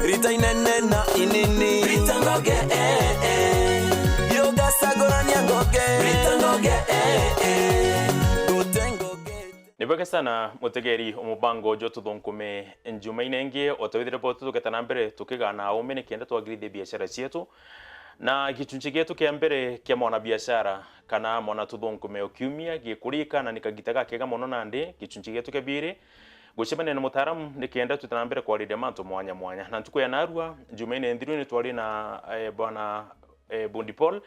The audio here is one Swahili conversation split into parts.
Rita inene na inini Rita ngoge Yoga sagora nyangoge Rita ngoge Nibweke sana mutegeri umubango jo Tuthunkume njuma inenge otawithire po tuketana mbere tukigana umene kienda twagirithie biashara cietu na gicunci gitu kia mbere kia mwana biashara kana mwana Tuthunkume okiumia gikurika na nikagitaga kega mono nandi gicunci gitu kia biri gucemania na mutaaramu nikienda tutana mbere kwarire mantu mwanya mwanya na ntuko ya narua njuma ine ndhiru ni twari na bwana Bundi Paul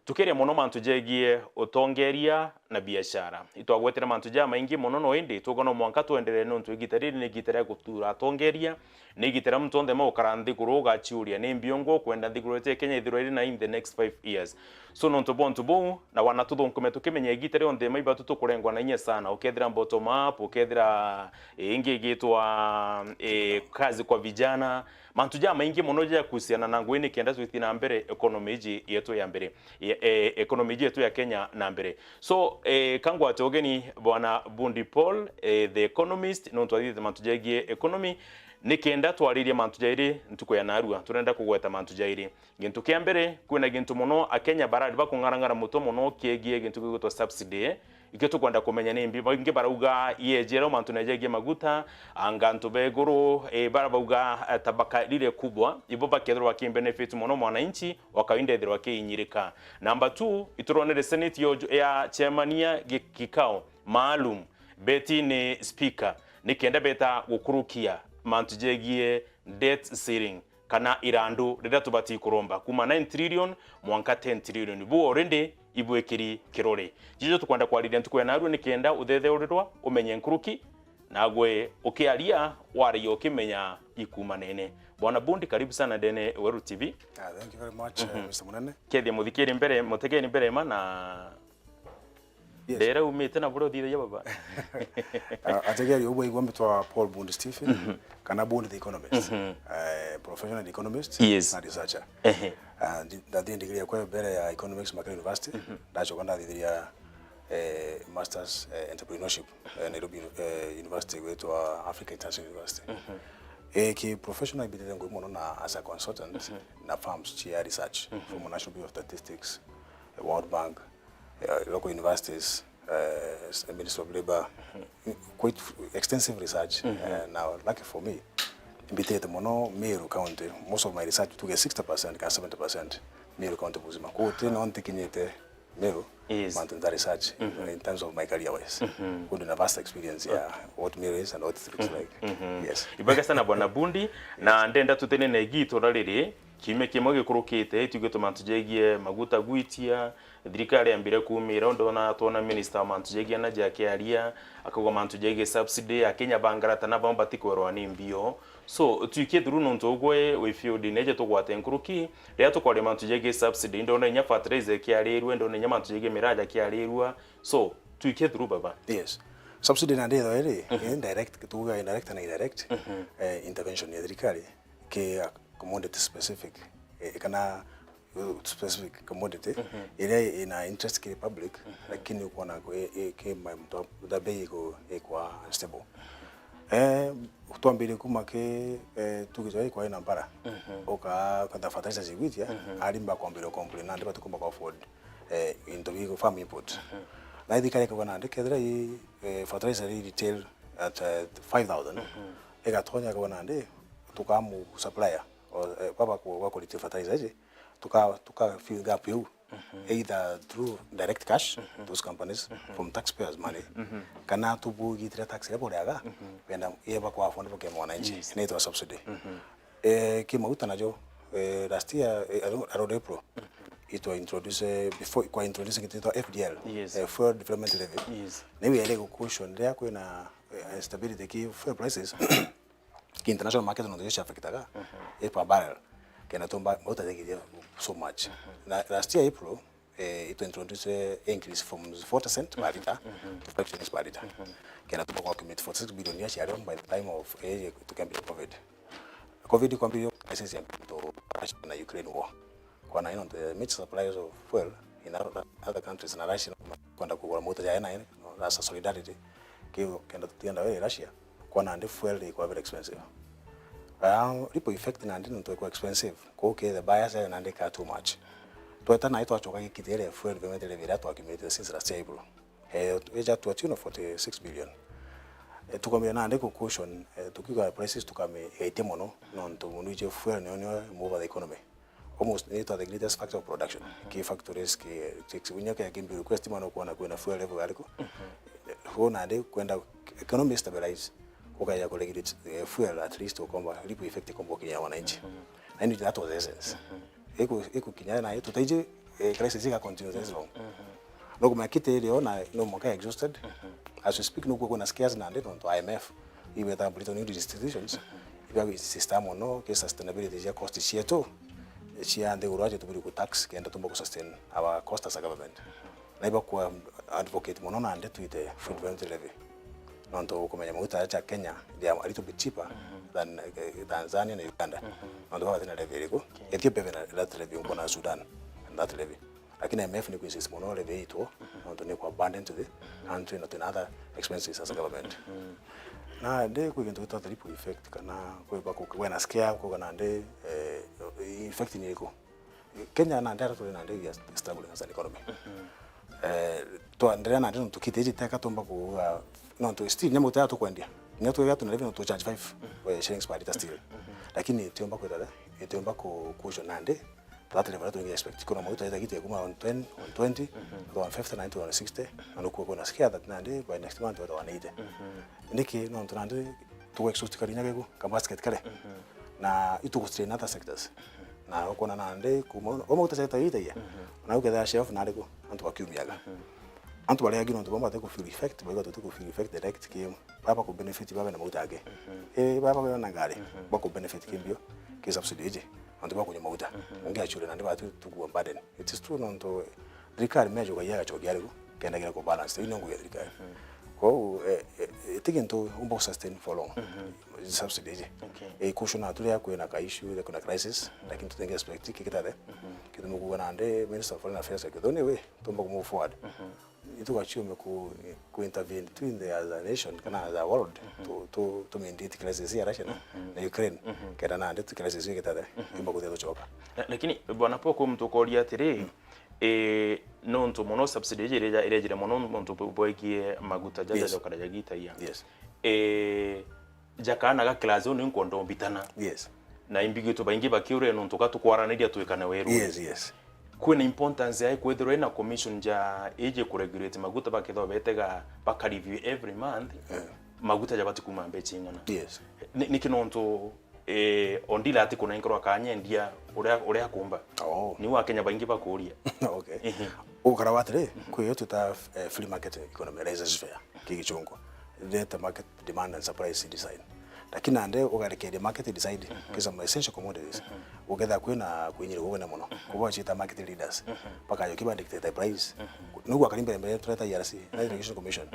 tukeria mono mantu jegie utongeria na biashara itwagwetera mantu ja maingi mono no indi tugono mwanka tuendelee no ntugitariri ni gitara gutura tongeria ni gitara mtonde ma ukaranthi kuruga chiuria ni mbiongo kwenda nthigurete Kenya ithirweri na in the next 5 years so no ntu bo na wana Tuthunkume tukimenya gitara on the maiba tukurengwa na inya sana ukethira bottom up ukethira ingi gitwa kazi kwa vijana mantu ja maingi mono ja kuhusiana na ngweni kienda twithina mbere economy yetu ya mbere economy yetu ya Kenya na mbere so kangu atogeni bwana Bundi Paul the economist no twathithe mantu jagie economy nikienda twaririe mantu jairi ntuko ya narua turenda kugweta mantu jairi gintu kia mbere kwina gintu mono akenya baradi bakung'arang'ara muto mono kiegie gintu gitwa subsidy iketu kwenda kumenya nimbi bangi barauga yejero mantu najegie maguta angantu beguru barabauga tabaka lile kubwa ibo bakethro waki benefit mono mwananchi wakawinde thero wakiinyirika number 2 ituronere senate ya chairmania kikao maalum beti ni speaker nikienda beta gukurukia mantu jegie debt ceiling kana irandu rida tubati kuromba kuma 9 trillion mwanka 10 trillion bu already ibwekiri kirore jijo tukwenda kwariria ntuko ya narua nikienda uthetheurerwa umenye nkuruki nagwe ukiaria wari ukimenya ikuma nene bwana Bundi karibu sana ndene Weru TV. Thank you very much Mr. Munene. Kethia muthikiri mbere mutegeni mbere mana Dera umete na bro thithe ya baba. Ategeri ubwo igombe twa Paul Bundi Stephen kana Bundi the economist. Professional economist yes. Na researcher. That the degree kwa mbere ya economics Makere University. Ndacho kwenda thithiria masters entrepreneurship Nairobi University with Africa International University. Ki professional bidire ngomo na as a consultant na firms chia research from National Bureau of Statistics, World Bank, local universities, Ministry of Labor, quite extensive research. Now, lucky for me, in the Mono, Meru County, most of my research took 60% and 70% Meru County Buzima. Kote non taking it Meru, mountain research in terms of my career wise. Good and a vast experience, what Meru is and what it looks like. Yes. Ibaka sana bwana Bundi na ndenda tutene na gito rariri kime kimoge kurukite tugeto mantu jegie maguta gwitia thirikari ambire kumira ndona tona minister mantu jegie na jake aria akago mantu jegie subsidy akenya bangarata na bomba tikorwa ni mbio so tuike through no ntogwe we field neje tugwate nkuruki ria tukore mantu jegie subsidy ndona nya fertilizer kiarirwe ndona nya mantu jegie miraja kiarirwa so tuike through baba. Yes. Subsidy na ndio ile indirect tuga indirect na indirect intervention ya thirikari ke commodity specific kana specific commodity ile ina interest ki public lakini uko na ke the bei iko stable utwambire kuma ke tukizoe kwa ina mbara oka kwa fertilizer zigwitia alimba kwambire complain na ndipo tukumba kwa afford into big farm input na thikari kwa na ndikethira fertilizer retail at 5000 egatonya kwa na ndi tukamu supplier baba kwa quality fertilizer tuka fill gap you either through direct cash those companies from taxpayers money kana tubugitira tax level yaga wenda yeba kwa fund kwa mwananchi inaitwa subsidy kimauta najo last year around April it was introduced before kwa introducing it to FDL Fuel Development Levy maybe ile caution there kuna stability ki fuel prices ki international market no desha affectaga per barrel kena tomba mota de so much last year April it introduced increase from 40 cents per liter to 5 cents per liter kena tomba kwa commit 46 billion years by the time of to can be COVID company crisis to Russia and Ukraine war kwa na the major suppliers of fuel in other countries na Russia kwenda kwa moto ya aina na solidarity kio kenda tutienda wewe Russia kwa na fuel iko very expensive ripple effect na ndino to expensive ko ke the buyers na ndika too much to etana ito achoka kitere fuel payment le vira to accumulate since last April eja to tune of 46 billion tukamira na ndiko caution tukiga prices tukame 80 mono non to munu je fuel no move the economy almost it the greatest factor of production key factories ki winyaka ya kimbi request mano kuona kuena fuel level aliko ho na de kwenda economy stabilize ukaya regulate fuel at least ukomba lipo effect kombo Kenya wananchi and that was the essence eko Kenya na yetu taije crisis ika continue this long no kuma kite ile na no moka exhausted as we speak no kuna scares na ndio to IMF ibe ta Britain new institutions ibe system no ke sustainability ya cost sheto chia ande uraje to buri ku tax kenda tumbo ku sustain our cost as a government na iba ku advocate mono na ndio tuite food payment levy nonto kumenya mafuta ya Kenya they are a little bit cheaper than Tanzania and Uganda nonto kwa tena levy iko Ethiopia na that levy uko na Sudan and that levy lakini MF ni kuinsist mono levy ito nonto ni kwa abandon to the country not in other expenses as a government na de ku kintu to triple effect kana kwa bako kwa scare kwa na de effect ni iko Kenya na ndara to na de stable as an economy to andrea na ndio tukiteje taka tomba ku no to still nyamo tatu kwendia nyato yato na level to charge 5 shillings per liter still lakini tiomba ko dada tiomba ko kusho nande that level to expect kuna mauta ita kitu kuma on 20 on 50 90 on 60 anakuwa kuna scare that nande by next month wata wanaide ndiki no to nande to exhaust karinya kego kama basket kale na itu kustrain other sectors na ukona nande kuma mauta seta ita ya na ukeda chef na lego antu wakiumiaga antu wale agino to bomba te ko feel effect ba to ko feel effect direct ke baba ko benefit baba na mauta age baba ko na ngare ba ko benefit kimbio ke subsidy je antu ba ko nya mauta ngia chule na ndiba tu ku burden it is true non to Thirikari mejo kwa yaga chogiare ko kenda gina ko balance ino ngo ya Thirikari ko thinking to umbo sustain for long subsidy je caution atu ya ko na ka issue ya kuna crisis lakini tutenge expect kikitade kitu mko na ande minister of foreign affairs ke done we tumbo move forward itu wachume ku intervene between the as a nation kana as a world to maintain crisis ya Russia na Ukraine kada na ndio crisis yake tada kimba kuteto choka lakini bwana poko mtu kolia tire non to mono subsidy ile mono mtu boikie maguta jaja kada jagita ya yes jakana ga class ono nkondo bitana yes na imbigito baingi bakiure non to katukwara ndia tuikana weru yes kuna importance ya kwethero na commission ja eje ku regulate maguta bakitho betega baka review every month maguta jabati kuma mbechingana yes nikinonto ondila ati kuna inkoro akanye ndia uria kumba ni wa Kenya baingi bakuria okay ukara watire kuyo tuta free market economy raises fair kigichungo the market demand and supply design lakini ande ugarekede market decide kisa ma essential commodities ugetha kwina kwinyira gwe na muno kuba chita market leaders paka yo kiba dictate price nugo akalimba mbele tuleta YRC na Regulation Commission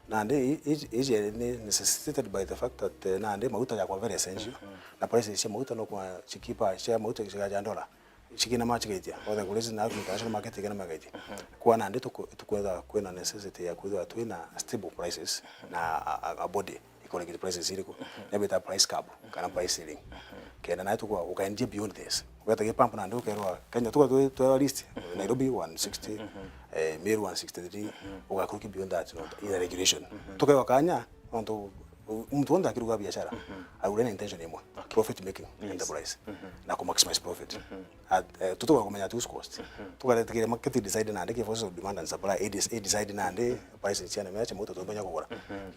na ande is necessitated by the fact that na ande mauta ya kwa very essential na price ya mauta no kwa chikipa ya mauta ya $1 chikina machigetia oda kulezi na international market igana magaiti kwa na ande tukweza kwena necessity ya kuwa twina stable prices na a body economic prices iliko na beta price cap kana price ceiling kena na tukwa ukaendia beyond this ukata ke pampa na ndo kerwa Kenya to list Nairobi 160 Meru 163 ukakuruki beyond that in the regulation tukawa Kenya ndo mtu onda kiruga biashara aulena intention yemo profit making enterprise na ku maximize profit tutoka kumenya tu cost tukaleta market decide na ndeke force of demand and supply decide na ande price chana meacha moto tombanya kugora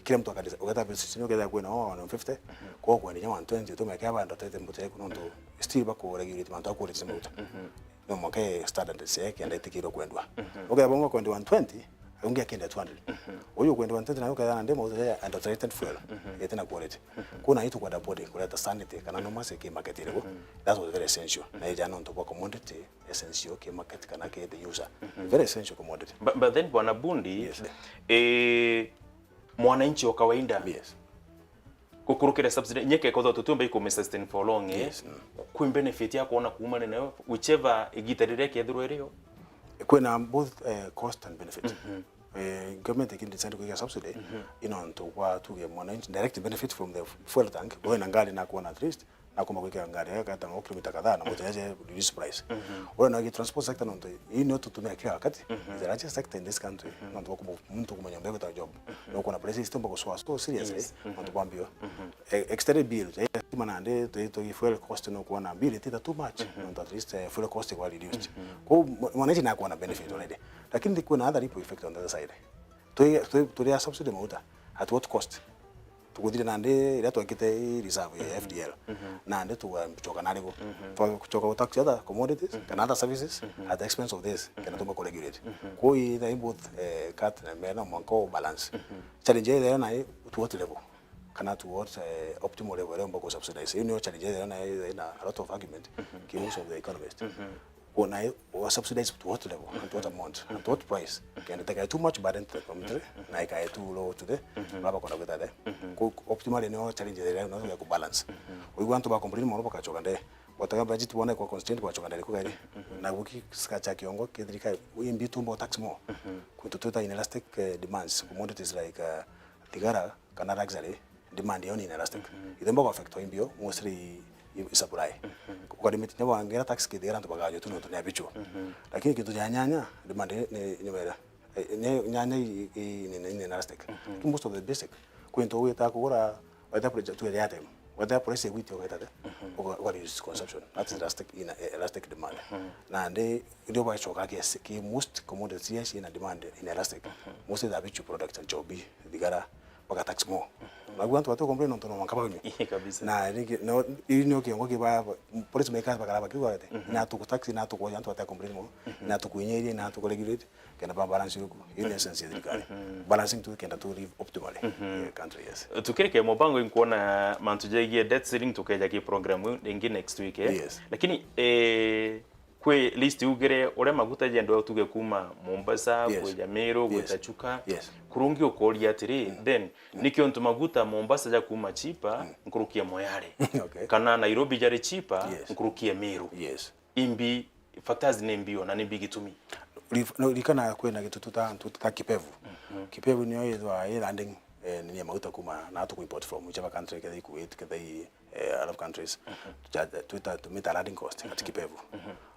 kila mtu akadiza ukata pesa sinyo keda kwena 150 kwa ni 120 to make aba ndote mbote kunondo still bako regulate manto ko rete moto no make standard seke ande tikiro kwendwa ukaya bongo kwa 120 ungia kenda 200 oyo kwenda 120 na yoka na ndemo ya underrated fuel yetena quality kuna itu kwa body kuleta sanity kana no mase ke market ile that was very essential na ija no to kwa commodity essential ke market kana ke the user very essential commodity but then bwana Bundi mwananchi wa kawaida kukurukira subsidy nyeke ko tutumbe iko sustain for long ku benefit ya kuona kuumana nayo whichever igitarire ke through kuna both cost and benefit government can decide to give subsidy in on to what to get money direct benefit from the fuel tank when ngali na kuona at least na kuma kwika ngari kata kilomita kadhaa na mtu yaje reduce price. Wala na transport sector ndo hii ndio tutumia kila wakati. The largest sector in this country. Ndo kwa mtu kumenya mbele kwa job. Ndio kuna price system kwa so seriously. Ndo kwambio. Extended bill. Kama na ande to fuel cost no kuona bill tita too much. Ndo at least fuel cost kwa reduced. Kwa mwananchi na kuona benefit already. Lakini kuna other ripple effect on the other side. To subsidy mauta at what cost? Tukuthire nande ira twakite reserve ya FDL nande tuchoka narigo tuchoka utax other commodities and other services at the expense of this kana tumba ko regulate ko i both cut na mena manko balance challenge ile na to what level kana to what optimal level mbako subsidize you know challenge ile na a lot of argument gives of the economist when I was subsidized to what level, and to what amount, and to what price. Can it take too much burden to the community? Like I too low to the rubber connected there. Optimally, no challenge there, no balance. We want to buy complete more of a whatever budget one constraint watch on the na wiki skacha kiongo kedrika we be too tax more. Kutututa inelastic demands, commodities like tigara, Canada luxury, demand on inelastic. It don't affect imbio mostly supply. Kwa limit nyama angera tax kidera ntubagajo tuno tunabicho. Lakini kitu cha nyanya demand ni wera. Nyanya ni elastic. Most of the basic. Kwento weta kugora weta project tu ya time. Weta price witi weta de. What is consumption? That's elastic demand. Na ndio ba choka ki most commodities in demand in elastic. Most of the habitual product and job digara baka tax more. Na watu watu complain on mankaba ni kabisa na no inyo kiongo kiba police makers bakala kiwa ate na tu taxi na tu kwa watu wata complain mo na tu kunyeri na tu regulate kana ba balance yuko in essence Thirikari balancing tu kenda tu optimally country yes tukireke mobango inkuona mantujegie debt ceiling tukeja ki program ingi next week lakini kwe list ugere ore maguta jendo tuge kuma Mombasa kweja Meru gwetachuka kurungi okoria atiri then nikyo ntu maguta Mombasa ja kuma chipa nkurukia Moyale kana Nairobi jari chipa nkurukia Meru imbi factors nembio na nimbi gitumi likana kwena gitu tuta kipevu kipevu niyo yezwa landing ni maguta kuma na to import from whichever country kadai Kuwait kadai Arab countries to meet a landing cost at kipevu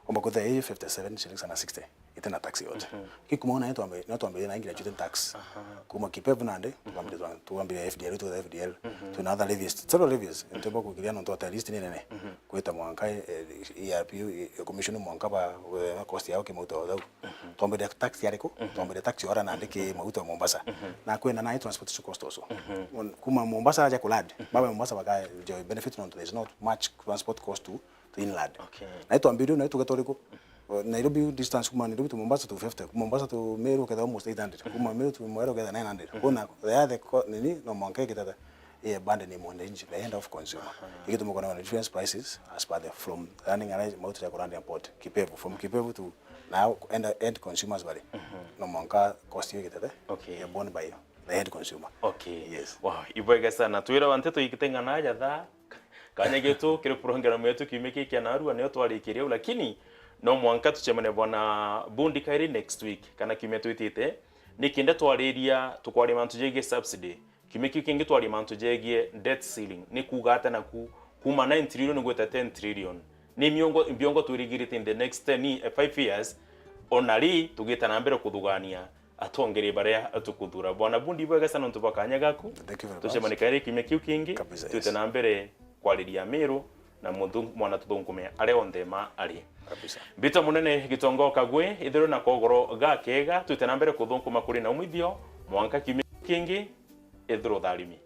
Omba kota 57 shillings and 60 itena tax yote kikumaona yetu ambaye na tuambie na ingira jute tax kuma kipevu nande tuambie FDL to FDL to another levies several levies ntemba kugiria no to list ni nene kweta mwanka ERP commission mwanka ba cost yao kimuto wao tuambie tax yariko tuambie tax yora nande ke mauto Mombasa na kwenda na transportation cost also kuma Mombasa aja kulad baba Mombasa baka benefit no there is not much transport cost to inland na tuambie na tugatoriko Nairobi distance kuma Nairobi to Mombasa to 50 Mombasa to Meru kada almost 800 kuma Meru to Moyale kada 900 kuna the nini no manke kita band ni mwananchi the end of consumer ikitu mko na different prices as per the from running arrange motor ya kurandi import kipevu from kipevu to now end consumers bali no manka cost hiyo kita ya borne by the end consumer yes wow ibwega sana tuira wanteto ikitenga na haja tha kanya gitu kile program yetu kimeke kia narua ne twarikiria lakini no mwanka tuchemane bona bundi kairi next week kana kimetu itite nikinda twariria tukwari mantu jege subsidy kimeki kingi twari mantu jege debt ceiling ni kugata na kuma 9 trillion ngweta 10 trillion ni mbiongo turigirite in the next 5 years onari tugita na mbere kuthugania atongere bare atukudura bona bundi bwega sana ntubakanya gaku tuchemane kairi kimeki kingi tute na mbere kwaliria Meru na mundu mwana Tuthunkume are on thema ari kabisa bita munene gitongoka gwe ithiro na kogoro gakega tute na mbere Kuthunkume kuri na umithio mwanka kingi ithiro tharimi